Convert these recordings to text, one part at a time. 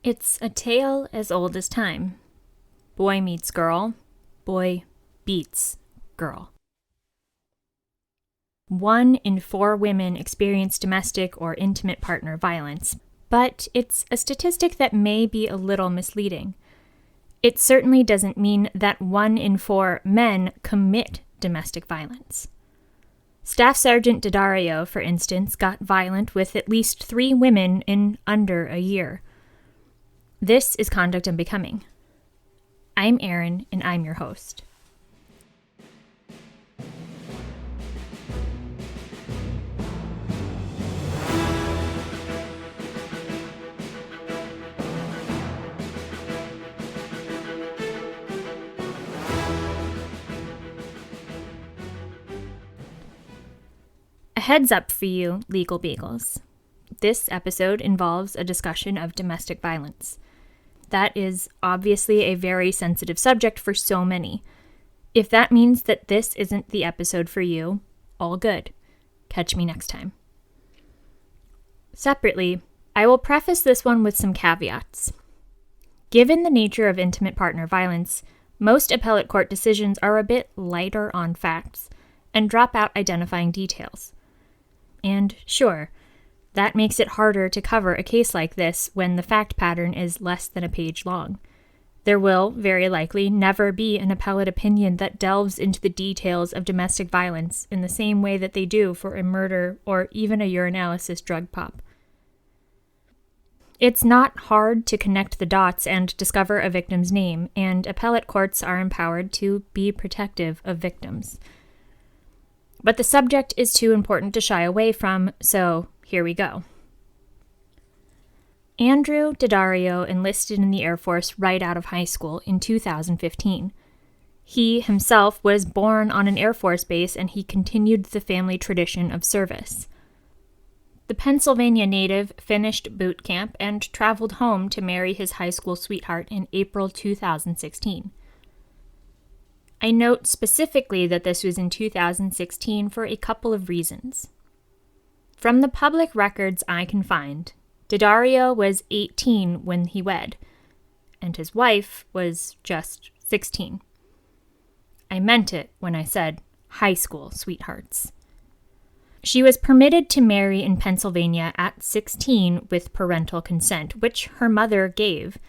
It's a tale as old as time. Boy meets girl, boy beats girl. 1 in 4 women experience domestic or intimate partner violence, but it's a statistic that may be a little misleading. It certainly doesn't mean that 1 in 4 men commit domestic violence. Staff Sergeant Daddario, for instance, got violent with at least 3 women in under a year. This is Conduct Unbecoming. I'm Erin, and I'm your host. A heads up for you, legal beagles. This episode involves a discussion of domestic violence. That is obviously a very sensitive subject for so many. If that means that this isn't the episode for you, all good. Catch me next time. Separately, I will preface this one with some caveats. Given the nature of intimate partner violence, most appellate court decisions are a bit lighter on facts and drop out identifying details. And sure, that makes it harder to cover a case like this when the fact pattern is less than a page long. There will, very likely, never be an appellate opinion that delves into the details of domestic violence in the same way that they do for a murder or even a urinalysis drug pop. It's not hard to connect the dots and discover a victim's name, and appellate courts are empowered to be protective of victims. But the subject is too important to shy away from, so here we go. Andrew Daddario enlisted in the Air Force right out of high school in 2015. He himself was born on an Air Force base, and he continued the family tradition of service. The Pennsylvania native finished boot camp and traveled home to marry his high school sweetheart in April 2016. I note specifically that this was in 2016 for a couple of reasons. From the public records I can find, Daddario was 18 when he wed, and his wife was just 16. I meant it when I said high school sweethearts. She was permitted to marry in Pennsylvania at 16 with parental consent, which her mother gave.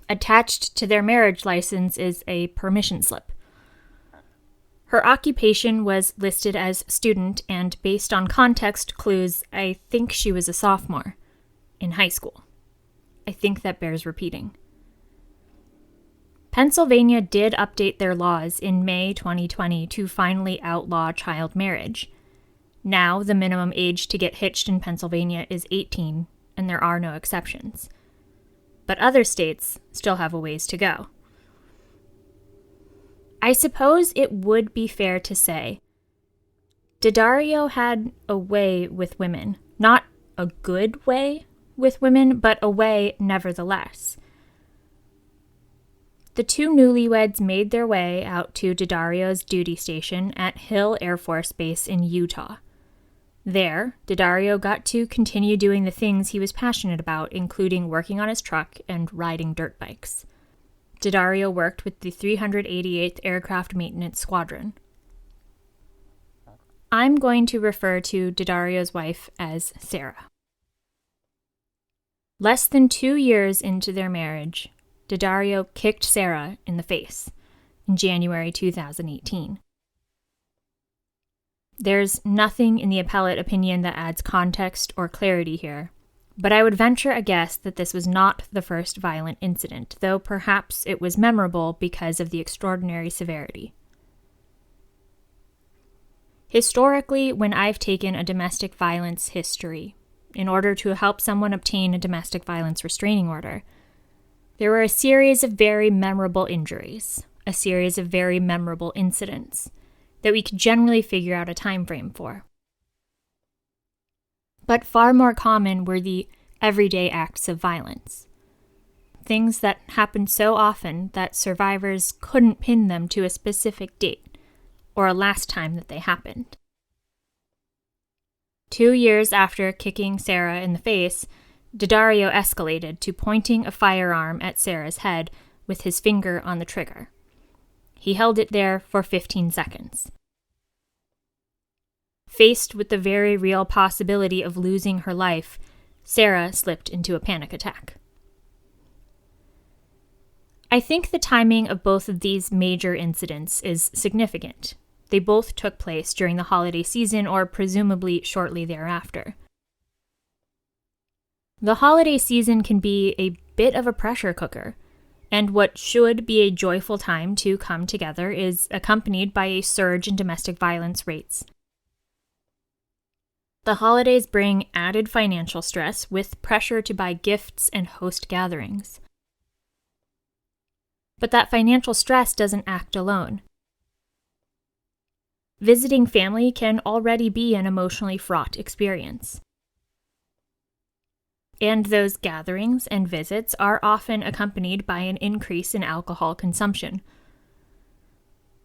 Attached to their marriage license is a permission slip. Her occupation was listed as student, and based on context clues, I think she was a sophomore in high school. I think that bears repeating. Pennsylvania did update their laws in May 2020 to finally outlaw child marriage. Now, the minimum age to get hitched in Pennsylvania is 18, and there are no exceptions. But other states still have a ways to go. I suppose it would be fair to say Daddario had a way with women. Not a good way with women, but a way nevertheless. The 2 newlyweds made their way out to Daddario's duty station at Hill Air Force Base in Utah. There, Daddario got to continue doing the things he was passionate about, including working on his truck and riding dirt bikes. Daddario worked with the 388th Aircraft Maintenance Squadron. I'm going to refer to Daddario's wife as Sarah. Less than 2 years into their marriage, Daddario kicked Sarah in the face in January 2018. There's nothing in the appellate opinion that adds context or clarity here, but I would venture a guess that this was not the first violent incident, though perhaps it was memorable because of the extraordinary severity. Historically, when I've taken a domestic violence history in order to help someone obtain a domestic violence restraining order, there were a series of very memorable injuries, a series of very memorable incidents that we could generally figure out a time frame for. But far more common were the everyday acts of violence. Things that happened so often that survivors couldn't pin them to a specific date or a last time that they happened. 2 years after kicking Sarah in the face, Daddario escalated to pointing a firearm at Sarah's head with his finger on the trigger. He held it there for 15 seconds. Faced with the very real possibility of losing her life, Sarah slipped into a panic attack. I think the timing of both of these major incidents is significant. They both took place during the holiday season or presumably shortly thereafter. The holiday season can be a bit of a pressure cooker, and what should be a joyful time to come together is accompanied by a surge in domestic violence rates. The holidays bring added financial stress with pressure to buy gifts and host gatherings. But that financial stress doesn't act alone. Visiting family can already be an emotionally fraught experience. And those gatherings and visits are often accompanied by an increase in alcohol consumption.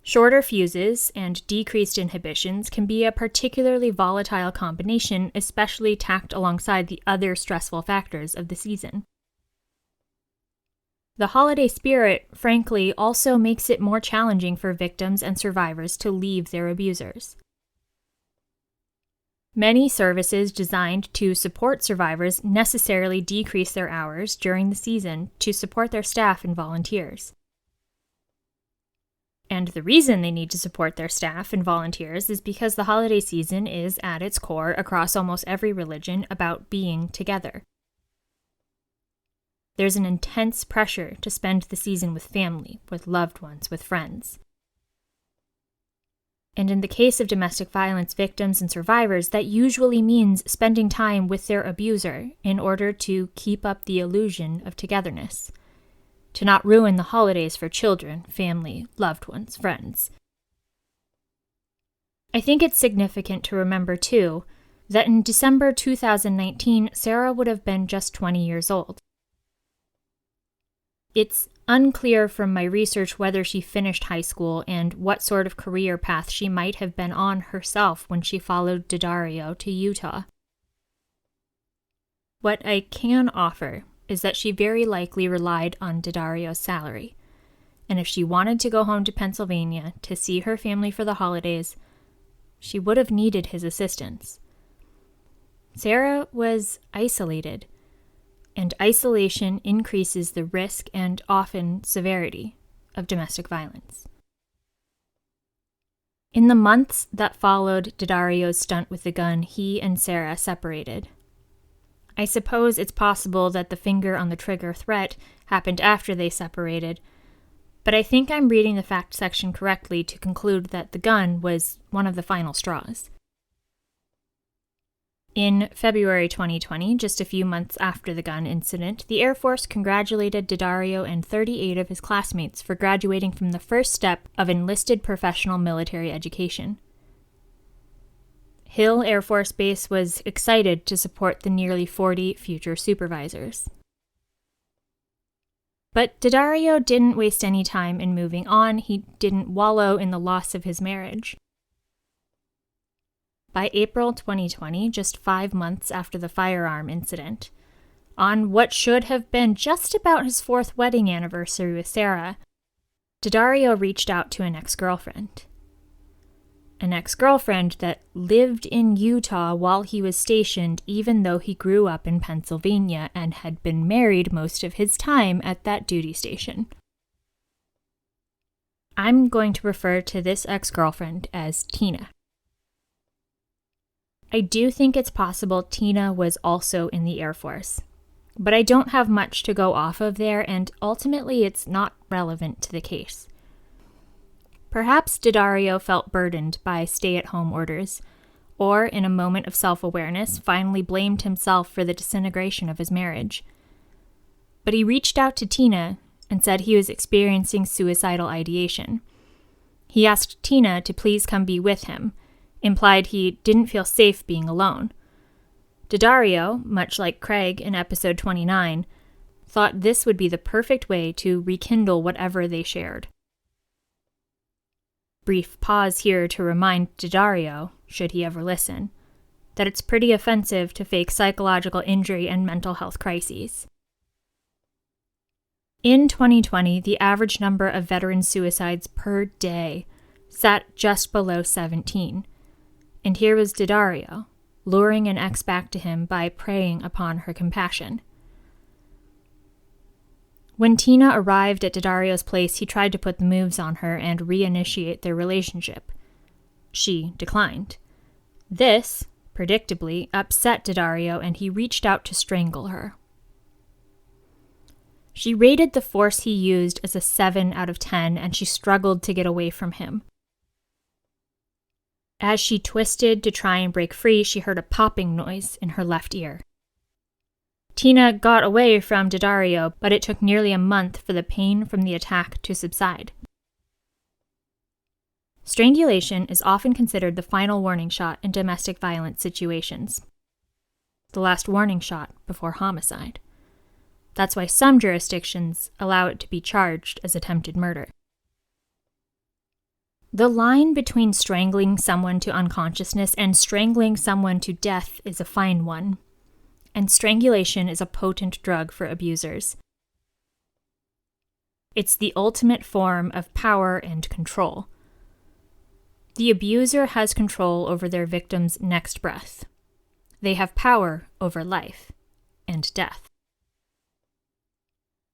Shorter fuses and decreased inhibitions can be a particularly volatile combination, especially tacked alongside the other stressful factors of the season. The holiday spirit, frankly, also makes it more challenging for victims and survivors to leave their abusers. Many services designed to support survivors necessarily decrease their hours during the season to support their staff and volunteers. And the reason they need to support their staff and volunteers is because the holiday season is, at its core, across almost every religion, about being together. There's an intense pressure to spend the season with family, with loved ones, with friends. And in the case of domestic violence victims and survivors, that usually means spending time with their abuser in order to keep up the illusion of togetherness, to not ruin the holidays for children, family, loved ones, friends. I think it's significant to remember, too, that in December 2019, Sarah would have been just 20 years old. It's unclear from my research whether she finished high school and what sort of career path she might have been on herself when she followed Daddario to Utah. What I can offer is that she very likely relied on Daddario's salary, and if she wanted to go home to Pennsylvania to see her family for the holidays, she would have needed his assistance. Sarah was isolated, and isolation increases the risk and often severity of domestic violence. In the months that followed Daddario's stunt with the gun, he and Sarah separated. I suppose it's possible that the finger on the trigger threat happened after they separated, but I think I'm reading the fact section correctly to conclude that the gun was one of the final straws. In February 2020, just a few months after the gun incident, the Air Force congratulated Daddario and 38 of his classmates for graduating from the first step of enlisted professional military education. Hill Air Force Base was excited to support the nearly 40 future supervisors. But Daddario didn't waste any time in moving on. He didn't wallow in the loss of his marriage. By April 2020, just 5 months after the firearm incident, on what should have been just about his 4th wedding anniversary with Sarah, Daddario reached out to an ex-girlfriend. An ex-girlfriend that lived in Utah while he was stationed, even though he grew up in Pennsylvania and had been married most of his time at that duty station. I'm going to refer to this ex-girlfriend as Tina. I do think it's possible Tina was also in the Air Force, but I don't have much to go off of there, and ultimately it's not relevant to the case. Perhaps Daddario felt burdened by stay-at-home orders, or in a moment of self-awareness finally blamed himself for the disintegration of his marriage. But he reached out to Tina and said he was experiencing suicidal ideation. He asked Tina to please come be with him, implied he didn't feel safe being alone. Daddario, much like Craig in episode 29, thought this would be the perfect way to rekindle whatever they shared. Brief pause here to remind Daddario, should he ever listen, that it's pretty offensive to fake psychological injury and mental health crises. In 2020, the average number of veteran suicides per day sat just below 17. And here was Daddario, luring an ex back to him by preying upon her compassion. When Tina arrived at Daddario's place, he tried to put the moves on her and reinitiate their relationship. She declined. This, predictably, upset Daddario, and he reached out to strangle her. She rated the force he used as a 7 out of 10, and she struggled to get away from him. As she twisted to try and break free, she heard a popping noise in her left ear. Tina got away from Daddario, but it took nearly a month for the pain from the attack to subside. Strangulation is often considered the final warning shot in domestic violence situations. The last warning shot before homicide. That's why some jurisdictions allow it to be charged as attempted murder. The line between strangling someone to unconsciousness and strangling someone to death is a fine one, and strangulation is a potent drug for abusers. It's the ultimate form of power and control. The abuser has control over their victim's next breath. They have power over life and death.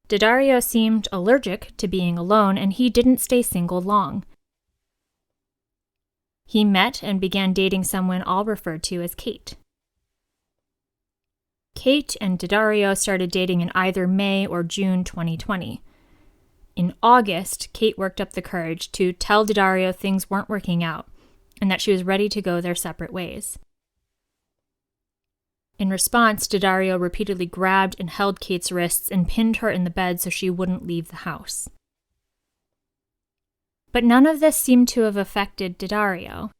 Daddario seemed allergic to being alone, and he didn't stay single long. He met and began dating someone all referred to as Kate. Kate and Daddario started dating in either May or June 2020. In August, Kate worked up the courage to tell Daddario things weren't working out and that she was ready to go their separate ways. In response, Daddario repeatedly grabbed and held Kate's wrists and pinned her in the bed so she wouldn't leave the house. But none of this seemed to have affected Daddario.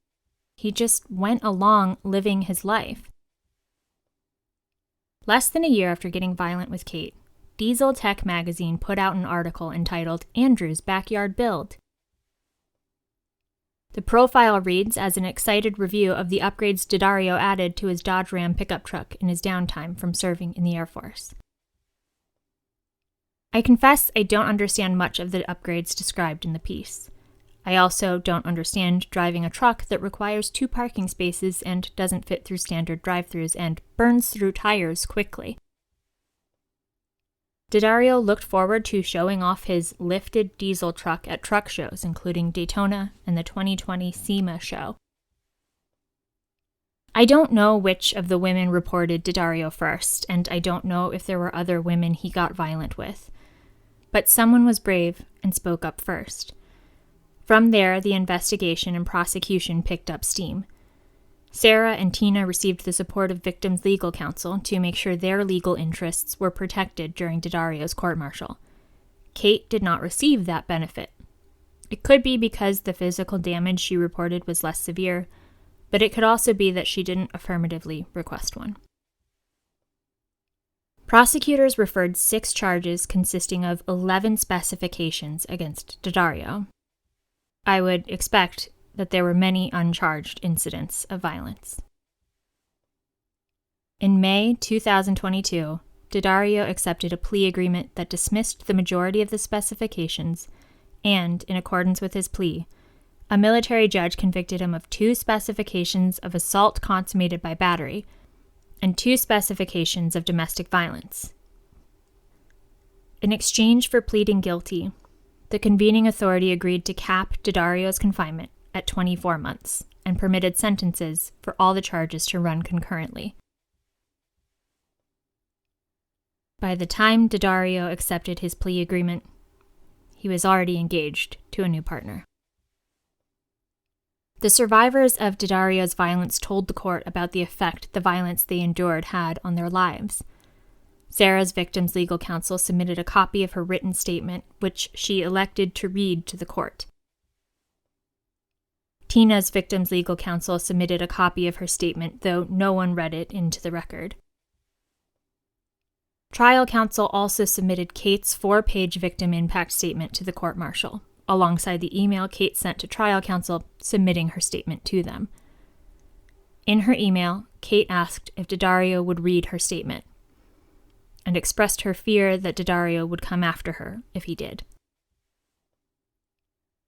He just went along living his life. Less than a year after getting violent with Kate, Diesel Tech magazine put out an article entitled Andrew's Backyard Build. The profile reads as an excited review of the upgrades Daddario added to his Dodge Ram pickup truck in his downtime from serving in the Air Force. I confess I don't understand much of the upgrades described in the piece. I also don't understand driving a truck that requires 2 parking spaces and doesn't fit through standard drive-thrus and burns through tires quickly. Daddario looked forward to showing off his lifted diesel truck at truck shows, including Daytona and the 2020 SEMA show. I don't know which of the women reported Daddario first, and I don't know if there were other women he got violent with. But someone was brave and spoke up first. From there, the investigation and prosecution picked up steam. Sarah and Tina received the support of victims' legal counsel to make sure their legal interests were protected during Daddario's court-martial. Kate did not receive that benefit. It could be because the physical damage she reported was less severe, but it could also be that she didn't affirmatively request one. Prosecutors referred 6 charges consisting of 11 specifications against Daddario. I would expect that there were many uncharged incidents of violence. In May 2022, Daddario accepted a plea agreement that dismissed the majority of the specifications, and, in accordance with his plea, a military judge convicted him of 2 specifications of assault consummated by battery and 2 specifications of domestic violence. In exchange for pleading guilty, the convening authority agreed to cap Daddario's confinement at 24 months and permitted sentences for all the charges to run concurrently. By the time Daddario accepted his plea agreement, he was already engaged to a new partner. The survivors of Daddario's violence told the court about the effect the violence they endured had on their lives. Sarah's victim's legal counsel submitted a copy of her written statement, which she elected to read to the court. Tina's victim's legal counsel submitted a copy of her statement, though no one read it into the record. Trial counsel also submitted Kate's 4-page victim impact statement to the court-martial, alongside the email Kate sent to trial counsel submitting her statement to them. In her email, Kate asked if Daddario would read her statement and expressed her fear that Daddario would come after her if he did.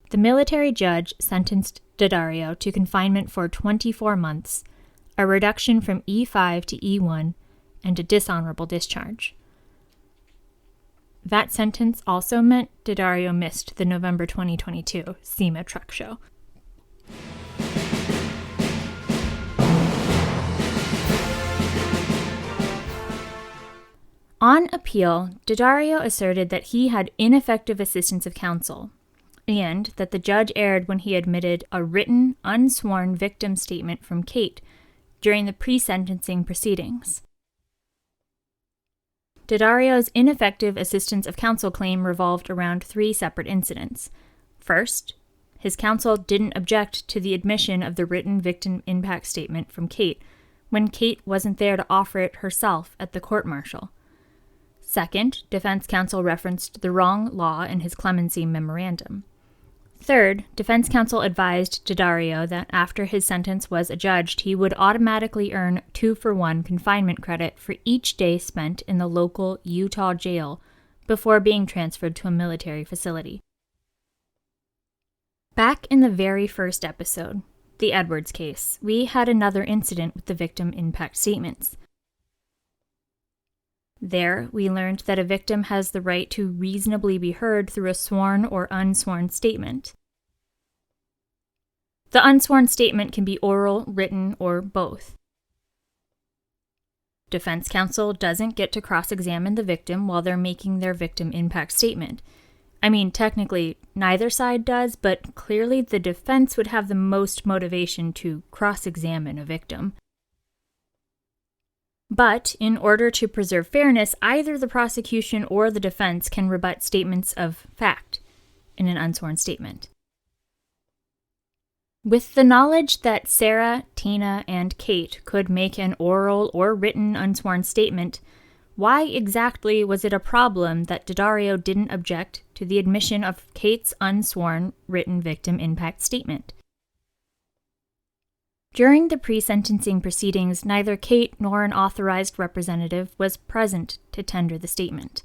The military judge sentenced Daddario to confinement for 24 months, a reduction from E5 to E1, and a dishonorable discharge. That sentence also meant Daddario missed the November 2022 SEMA truck show. On appeal, Daddario asserted that he had ineffective assistance of counsel, and that the judge erred when he admitted a written, unsworn victim statement from Kate during the pre-sentencing proceedings. Daddario's ineffective assistance of counsel claim revolved around 3 separate incidents. First, his counsel didn't object to the admission of the written victim impact statement from Kate when Kate wasn't there to offer it herself at the court-martial. Second, defense counsel referenced the wrong law in his clemency memorandum. Third, defense counsel advised Daddario that after his sentence was adjudged, he would automatically earn 2-for-1 confinement credit for each day spent in the local Utah jail before being transferred to a military facility. Back in the very first episode, the Edwards case, we had another incident with the victim impact statements. There, we learned that a victim has the right to reasonably be heard through a sworn or unsworn statement. The unsworn statement can be oral, written, or both. Defense counsel doesn't get to cross-examine the victim while they're making their victim impact statement. I mean, technically, neither side does, but clearly the defense would have the most motivation to cross-examine a victim. But, in order to preserve fairness, either the prosecution or the defense can rebut statements of fact in an unsworn statement. With the knowledge that Sarah, Tina, and Kate could make an oral or written unsworn statement, why exactly was it a problem that Daddario didn't object to the admission of Kate's unsworn written victim impact statement? During the pre-sentencing proceedings, neither Kate nor an authorized representative was present to tender the statement.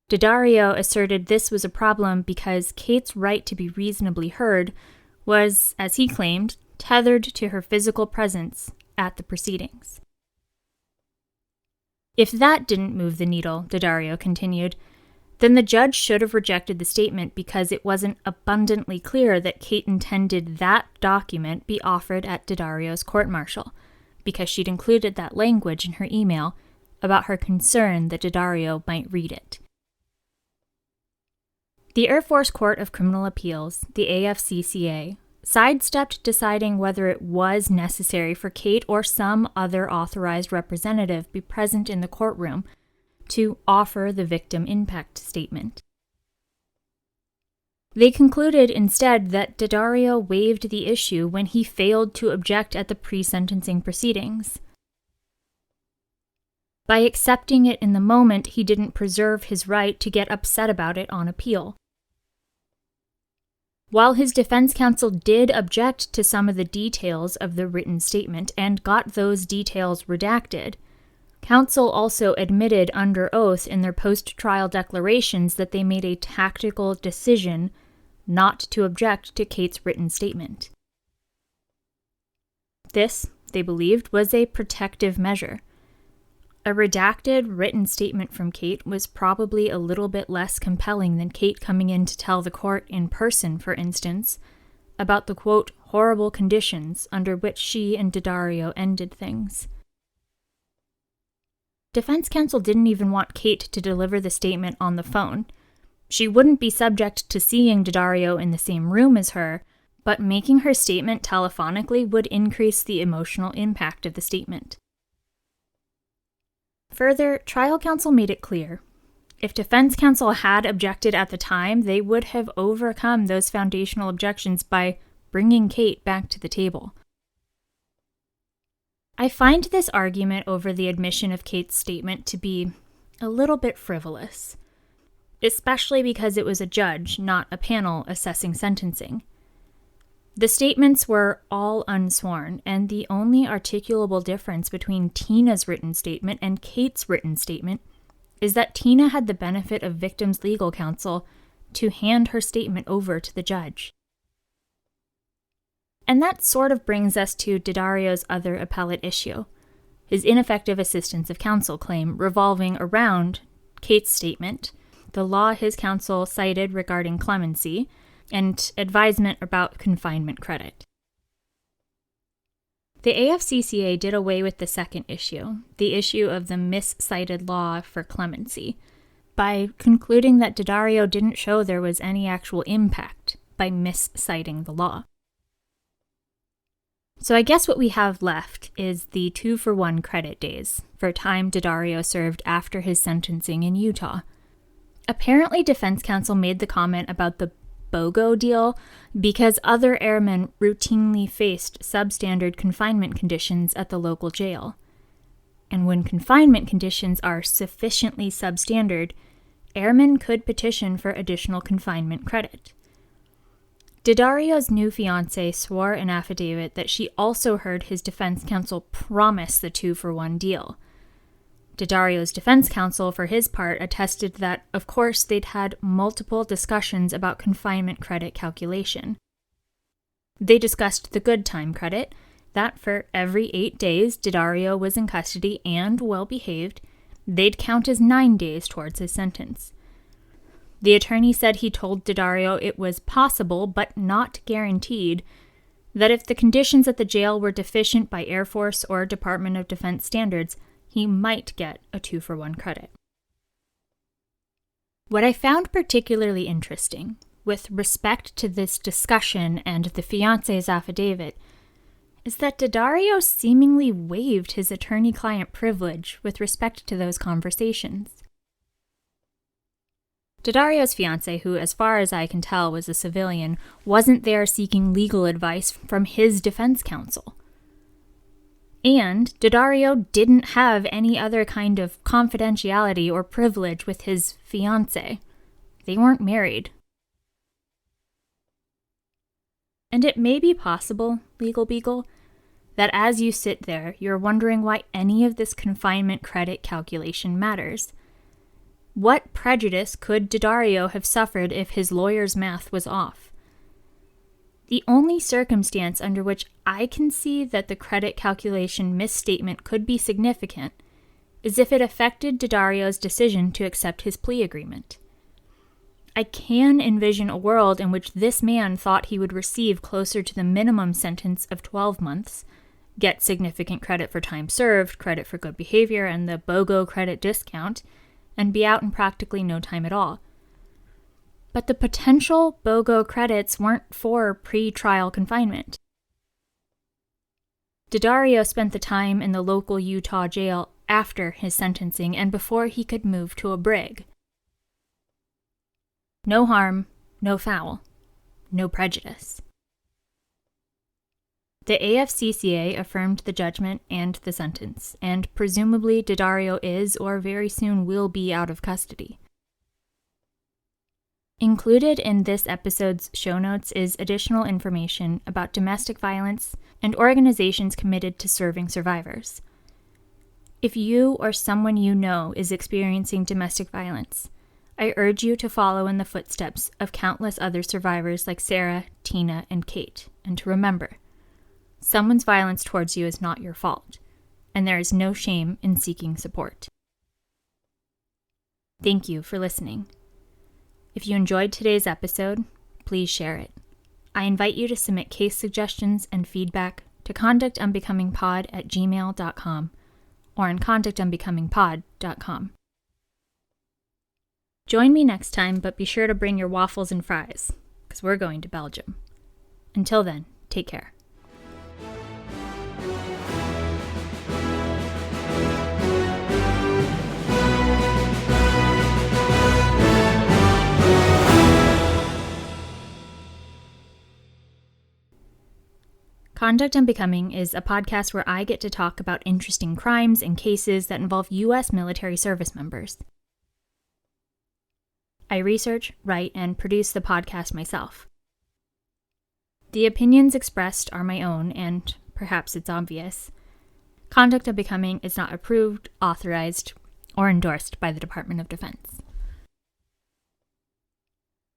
Daddario asserted this was a problem because Kate's right to be reasonably heard was, as he claimed, tethered to her physical presence at the proceedings. If that didn't move the needle, Daddario continued, then the judge should have rejected the statement because it wasn't abundantly clear that Kate intended that document be offered at Daddario's court-martial, because she'd included that language in her email about her concern that Daddario might read it. The Air Force Court of Criminal Appeals, the AFCCA, sidestepped deciding whether it was necessary for Kate or some other authorized representative be present in the courtroom to offer the victim impact statement. They concluded instead that Daddario waived the issue when he failed to object at the pre-sentencing proceedings. By accepting it in the moment, he didn't preserve his right to get upset about it on appeal. While his defense counsel did object to some of the details of the written statement and got those details redacted, counsel also admitted under oath in their post-trial declarations that they made a tactical decision not to object to Kate's written statement. This, they believed, was a protective measure. A redacted written statement from Kate was probably a little bit less compelling than Kate coming in to tell the court in person, for instance, about the, quote, horrible conditions under which she and Daddario ended things. Defense counsel didn't even want Kate to deliver the statement on the phone. She wouldn't be subject to seeing Daddario in the same room as her, but making her statement telephonically would increase the emotional impact of the statement. Further, trial counsel made it clear, if defense counsel had objected at the time, they would have overcome those foundational objections by bringing Kate back to the table. I find this argument over the admission of Kate's statement to be a little bit frivolous, especially because it was a judge, not a panel, assessing sentencing. The statements were all unsworn, and the only articulable difference between Tina's written statement and Kate's written statement is that Tina had the benefit of victims' legal counsel to hand her statement over to the judge. And that sort of brings us to Daddario's other appellate issue, his ineffective assistance of counsel claim revolving around Kate's statement, the law his counsel cited regarding clemency, and advisement about confinement credit. The AFCCA did away with the second issue, the issue of the miscited law for clemency, by concluding that Daddario didn't show there was any actual impact by misciting the law. So I guess what we have left is the 2-for-1 credit days for time Daddario served after his sentencing in Utah. Apparently, defense counsel made the comment about the BOGO deal because other airmen routinely faced substandard confinement conditions at the local jail. And when confinement conditions are sufficiently substandard, airmen could petition for additional confinement credit. Daddario's new fiancée swore an affidavit that she also heard his defense counsel promise the 2-for-1 deal. Daddario's defense counsel, for his part, attested that, of course, they'd had multiple discussions about confinement credit calculation. They discussed the good time credit, that for every 8 days Daddario was in custody and well-behaved, they'd count as 9 days towards his sentence. The attorney said he told Daddario it was possible, but not guaranteed, that if the conditions at the jail were deficient by Air Force or Department of Defense standards, he might get a 2-for-1 credit. What I found particularly interesting, with respect to this discussion and the fiancé's affidavit, is that Daddario seemingly waived his attorney-client privilege with respect to those conversations. Daddario's fiancée, who, as far as I can tell, was a civilian, wasn't there seeking legal advice from his defense counsel. And Daddario didn't have any other kind of confidentiality or privilege with his fiancée. They weren't married. And it may be possible, Legal Beagle, that as you sit there, you're wondering why any of this confinement credit calculation matters. What prejudice could Daddario have suffered if his lawyer's math was off? The only circumstance under which I can see that the credit calculation misstatement could be significant is if it affected Daddario's decision to accept his plea agreement. I can envision a world in which this man thought he would receive closer to the minimum sentence of 12 months, get significant credit for time served, credit for good behavior, and the BOGO credit discount, and be out in practically no time at all. But the potential BOGO credits weren't for pre-trial confinement. Daddario spent the time in the local Utah jail after his sentencing and before he could move to a brig. No harm, no foul, no prejudice. The AFCCA affirmed the judgment and the sentence, and presumably Daddario is or very soon will be out of custody. Included in this episode's show notes is additional information about domestic violence and organizations committed to serving survivors. If you or someone you know is experiencing domestic violence, I urge you to follow in the footsteps of countless other survivors like Sarah, Tina, and Kate, and to remember, someone's violence towards you is not your fault, and there is no shame in seeking support. Thank you for listening. If you enjoyed today's episode, please share it. I invite you to submit case suggestions and feedback to conductunbecomingpod@gmail.com or on conductunbecomingpod.com. Join me next time, but be sure to bring your waffles and fries, because we're going to Belgium. Until then, take care. Conduct Unbecoming is a podcast where I get to talk about interesting crimes and cases that involve U.S. military service members. I research, write, and produce the podcast myself. The opinions expressed are my own, and perhaps it's obvious. Conduct of becoming is not approved, authorized, or endorsed by the Department of Defense.